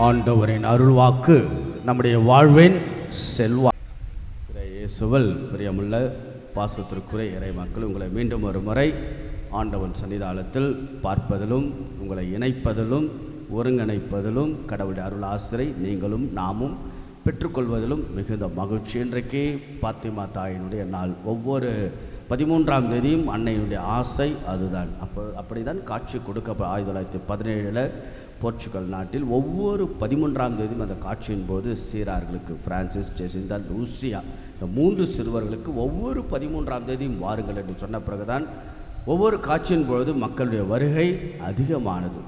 ஆண்டவரின் அருள்வாக்கு நம்முடைய வாழ்வின் செல்வா. இயேசுவில் பிரியமுள்ள பாசத்திற்குரிய இறை மக்கள், உங்களை மீண்டும் ஒரு முறை ஆண்டவன் சன்னிதானத்தில் பார்ப்பதிலும் உங்களை இணைப்பதிலும் ஒருங்கிணைப்பதிலும் கடவுளுடைய அருள் ஆசிரை நீங்களும் நாமும் பெற்றுக்கொள்வதிலும் மிகுந்த மகிழ்ச்சி. இன்றைக்கு பாத்திமா தாயினுடைய நாள். ஒவ்வொரு 13ஆம் தேதியும் அன்னையுடைய ஆசை அதுதான். அப்படிதான் காட்சி கொடுக்க 1917 போர்ச்சுகல் நாட்டில் ஒவ்வொரு 13ஆம் தேதியும் அந்த காட்சியின் போது சீரார்களுக்கு பிரான்சிஸ், ஜெசிந்தா, லூசியா இந்த 3 சிறுவர்களுக்கு ஒவ்வொரு 13ஆம் தேதியும் வாருங்கள் என்று சொன்ன பிறகுதான் ஒவ்வொரு காட்சியின் பொழுது மக்களுடைய வருகை அதிகமானது.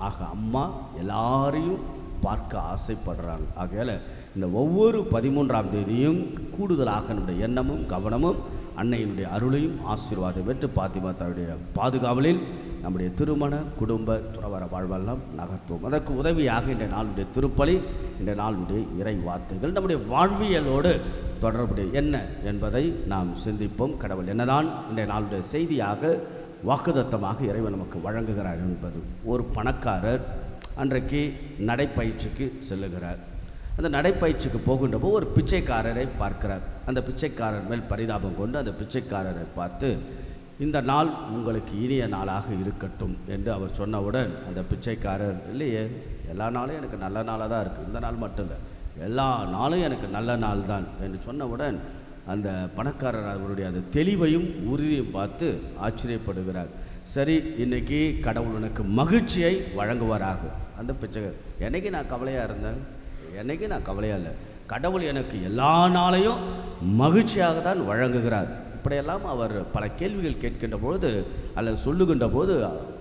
ஆக அம்மா எல்லாரையும் பார்க்க ஆசைப்படுறாங்க. ஆகையால் இந்த ஒவ்வொரு 13ஆம் தேதியும் கூடுதலாக நம்முடைய எண்ணமும் கவனமும் அன்னையினுடைய அருளையும் ஆசீர்வாதம் பெற்று பாத்திமா தாயுடைய பாதுகாவலில் நம்முடைய திருமண குடும்ப துறவர வாழ்வெல்லாம் நகர்த்துவோம். அதற்கு உதவியாக இன்றைய நாளுடைய திருப்பலி, இன்றைய நாளுடைய இறை வார்த்தைகள் நம்முடைய வாழ்வியலோடு தொடர்புடைய என்ன என்பதை நாம் சிந்திப்போம். கடவுள் என்னதான் இன்றைய நாளுடைய செய்தியாக வாக்குதத்தமாக இறைவன் நமக்கு வழங்குகிறார் என்பது. ஒரு பணக்காரர் அன்றைக்கு நடைப்பயிற்சிக்கு செல்லுகிறார். அந்த நடைப்பயிற்சிக்கு போகின்றப்போ ஒரு பிச்சைக்காரரை பார்க்கிறார். அந்த பிச்சைக்காரர் மேல் பரிதாபம் கொண்டு அந்த பிச்சைக்காரரை பார்த்து, இந்த நாள் உங்களுக்கு இனிய நாளாக இருக்கட்டும் என்று அவர் சொன்னவுடன் அந்த பிச்சைக்காரர், இல்லையே எல்லா நாளும் எனக்கு நல்ல நாளாக தான் இருக்குது, இந்த நாள் மட்டும் இல்லை, எல்லா நாளும் எனக்கு நல்ல நாள் தான் என்று சொன்னவுடன் அந்த பணக்காரர் அவருடைய அந்த தெளிவையும் உறுதியும் பார்த்து ஆச்சரியப்படுகிறார். சரி, இன்றைக்கி கடவுள் எனக்கு மகிழ்ச்சியை வழங்குவாராக. அந்த பிச்சைக்காரர், என்னைக்கு நான் கவலையாக இருந்தேன், என்னைக்கு நான் கவலையாக இல்லை, கடவுள் எனக்கு எல்லா நாளையும் மகிழ்ச்சியாக தான் வழங்குகிறார். இப்படியெல்லாம் அவர் பல கேள்விகள் கேட்கின்ற பொழுது அல்லது சொல்லுகின்ற போது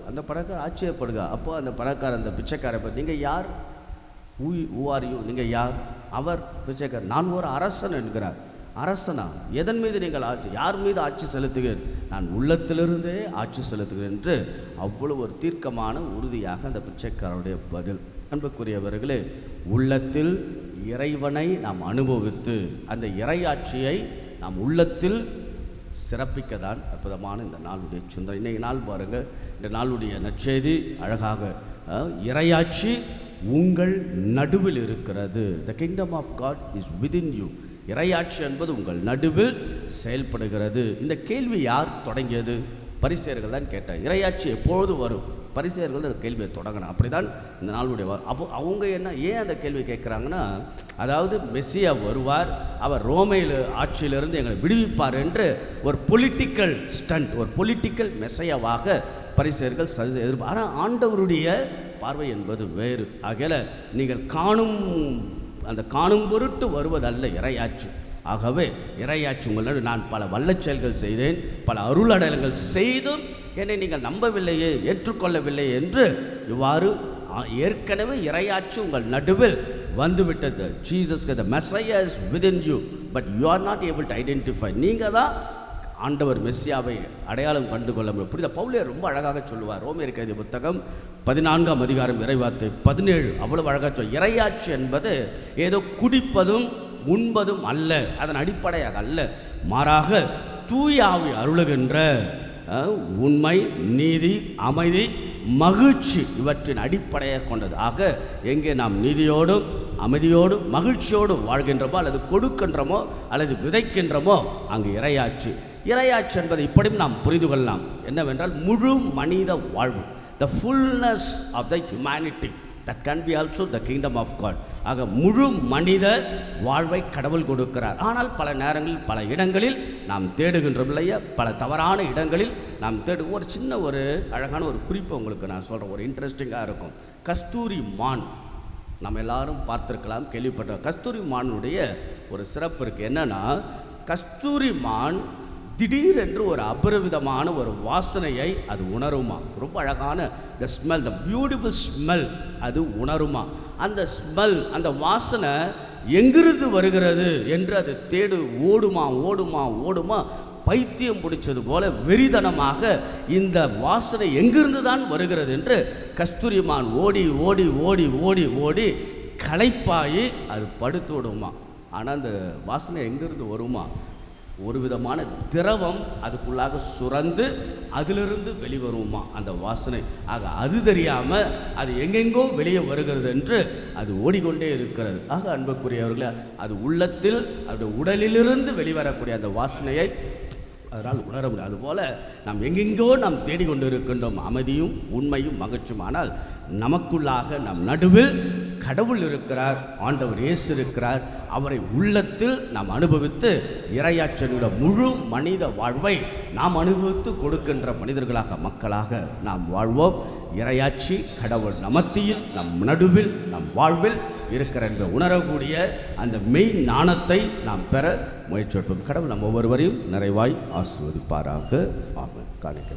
அந்த பணக்காரர் ஆச்சரியப்படுக. அப்போது அந்த பணக்காரர் அந்த பிச்சைக்காரர், நீங்கள் யார், ஊவாரியும், நீங்கள் யார்? அவர் பிச்சைக்காரர், நான் ஒரு அரசன் என்கிறார். அரசனா? எதன் மீது நீங்கள் ஆட்சி, யார் மீது ஆட்சி செலுத்துகிறேன்? நான் உள்ளத்திலிருந்தே ஆட்சி செலுத்துகிறேன் என்று அவ்வளவு ஒரு தீர்க்கமான உறுதியாக அந்த பிச்சைக்காரருடைய பதில். அன்புக்குரியவர்களே, உள்ளத்தில் இறைவனை நாம் அனுபவித்து அந்த இறையாட்சியை நாம் உள்ளத்தில் சிறப்பிக்க தான் அற்புதமான இந்த நாளுடைய சிந்தனை. இன்றைய நாள் பாருங்கள், இந்த நாளுடைய நற்செய்தி அழகாக இறையாட்சி உங்கள் நடுவில் இருக்கிறது. The kingdom of God is within you. இறையாட்சி என்பது உங்கள் நடுவில் செயல்படுகிறது. இந்த கேள்வி யார் தொடங்கியது? பரிசேயர்கள் தான் கேட்டார். இறையாட்சி எப்பொழுது வரும்? பரிசேயர்கள் அந்த கேள்வியை தொடங்கினா. அப்படி தான் இந்த நாளுடைய அப்போ அவங்க ஏன் அந்த கேள்வி கேட்குறாங்கன்னா, அதாவது மெஸ்ஸியா வருவார், அவர் ரோமையில் ஆட்சியிலிருந்து எங்களை விடுவிப்பார் என்று ஒரு பொலிட்டிக்கல் ஸ்டண்ட், ஒரு பொலிட்டிக்கல் மெஸ்ஸையாவாக பரிசேயர்கள் எதிர்ப்பு. ஆனால் ஆண்டவருடைய பார்வை என்பது வேறு. ஆகையால் நீங்கள் காணும் பொருட்டு வருவதல்ல இறையாட்சி. ஆகவே இறையாட்சி உங்களோடு நான் பல வல்லச் செயல்கள் செய்தேன், பல அருளடையாளங்கள் செய்தும் என்னை நீங்கள் நம்பவில்லையே, ஏற்றுக்கொள்ளவில்லை என்று இவ்வாறு ஏற்கனவே இறையாட்சி உங்கள் நடுவில் வந்துவிட்டது. Jesus the Messiah is within you, but you are not able to identify. நீங்கள் தான் ஆண்டவர் மெஸ்ஸியாவை அடையாளம் கண்டுகொள்ள முடியும். புரியுத? பவுல் ரொம்ப அழகாக சொல்லுவார். ரோமேயருக்கு எழுதிய புத்தகம் 14ஆம் அதிகாரம் இறைவார்த்தை 17 அவ்வளவு அழகாக சொல். இறையாட்சி என்பது ஏதோ குடிப்பதும் உண்பதும் அல்ல, அதன் அடிப்படையாக அல்ல, மாறாக தூயாவி அருளுகின்ற உண்மை, நீதி, அமைதி, மகிழ்ச்சி இவற்றின் அடிப்படையாக கொண்டது. ஆக எங்கே நாம் நீதியோடும் அமைதியோடும் மகிழ்ச்சியோடும் வாழ்கின்றமோ அல்லது கொடுக்கின்றமோ அல்லது விதைக்கின்றமோ அங்கு இறையாட்சி. இறையாட்சி என்பதை இப்படியும் நாம் புரிந்து கொள்ளலாம். என்னவென்றால் முழு மனித வாழ்வு, the fullness of the humanity, that can be also the kingdom of God. ஆக முழு மனித வாழ்வை கடவுள் கொடுக்கிறார். ஆனால் பல நேரங்களில் பல இடங்களில் நாம் தேடுகின்றோம் இல்லையா, பல தவறான இடங்களில் நாம் ஒரு சின்ன ஒரு அழகான ஒரு குறிப்பை உங்களுக்கு நான் சொல்கிறேன், ஒரு இன்ட்ரெஸ்டிங்காக இருக்கும். கஸ்தூரி மான் நம்ம எல்லாரும் பார்த்துருக்கலாம், கேள்விப்பட்ட. கஸ்தூரி மானுடைய ஒரு சிறப்பு இருக்குது. என்னென்னா, கஸ்தூரி மான் திடீரென்று ஒரு அபரிவிதமான ஒரு வாசனையை அது உணருமா. ரொம்ப அழகான த ஸ்மெல், த பியூட்டிஃபுல் ஸ்மெல் அது உணருமா. அந்த ஸ்மெல், அந்த வாசனை எங்கிருந்து வருகிறது என்று அது ஓடுமா. பைத்தியம் பிடிச்சது போல வெறிதனமாக இந்த வாசனை எங்கிருந்து தான் வருகிறது என்று கஸ்தூரிமான் ஓடி களைப்பாயி அது படுத்து விடுமா. ஆனால் அந்த வாசனை எங்கிருந்து வருமா? ஒரு விதமான திரவம் அதுக்குள்ளாக சுரந்து அதிலிருந்து வெளிவருமா அந்த வாசனை. ஆக அது தெரியாமல் அது எங்கெங்கோ வெளியே வருகிறது என்று அது ஓடிக்கொண்டே இருக்கிறது. ஆக அன்புக்குரியவர்களே, அது உள்ளத்தில் அது உடலிலிருந்து வெளிவரக்கூடிய அந்த வாசனையை அதனால் உணர முடியும். அதுபோல் நாம் எங்கெங்கோ நாம் தேடிக்கொண்டு இருக்கின்றோம் அமைதியும் உண்மையும் மகிழ்ச்சியும். ஆனால் நமக்குள்ளாக நம் நடுவில் கடவுள் இருக்கிறார், ஆண்டவர் இயேசு இருக்கிறார். அவரை உள்ளத்தில் நாம் அனுபவித்து இறையாட்சியோட முழு மனித வாழ்வை நாம் அனுபவித்து கொடுக்கின்ற மனிதர்களாக மக்களாக நாம் வாழ்வோம். இறையாட்சி கடவுள் நமத்தியில் நம் நடுவில் நம் வாழ்வில் இருக்கிற என்று உணரக்கூடிய அந்த மெய் ஞானத்தை நாம் பெற முயற்சிப்போம். கடவுள் நம் ஒவ்வொருவரையும் நிறைவாய் ஆசீர்வதிப்பாராக. ஆமென். காணிக்க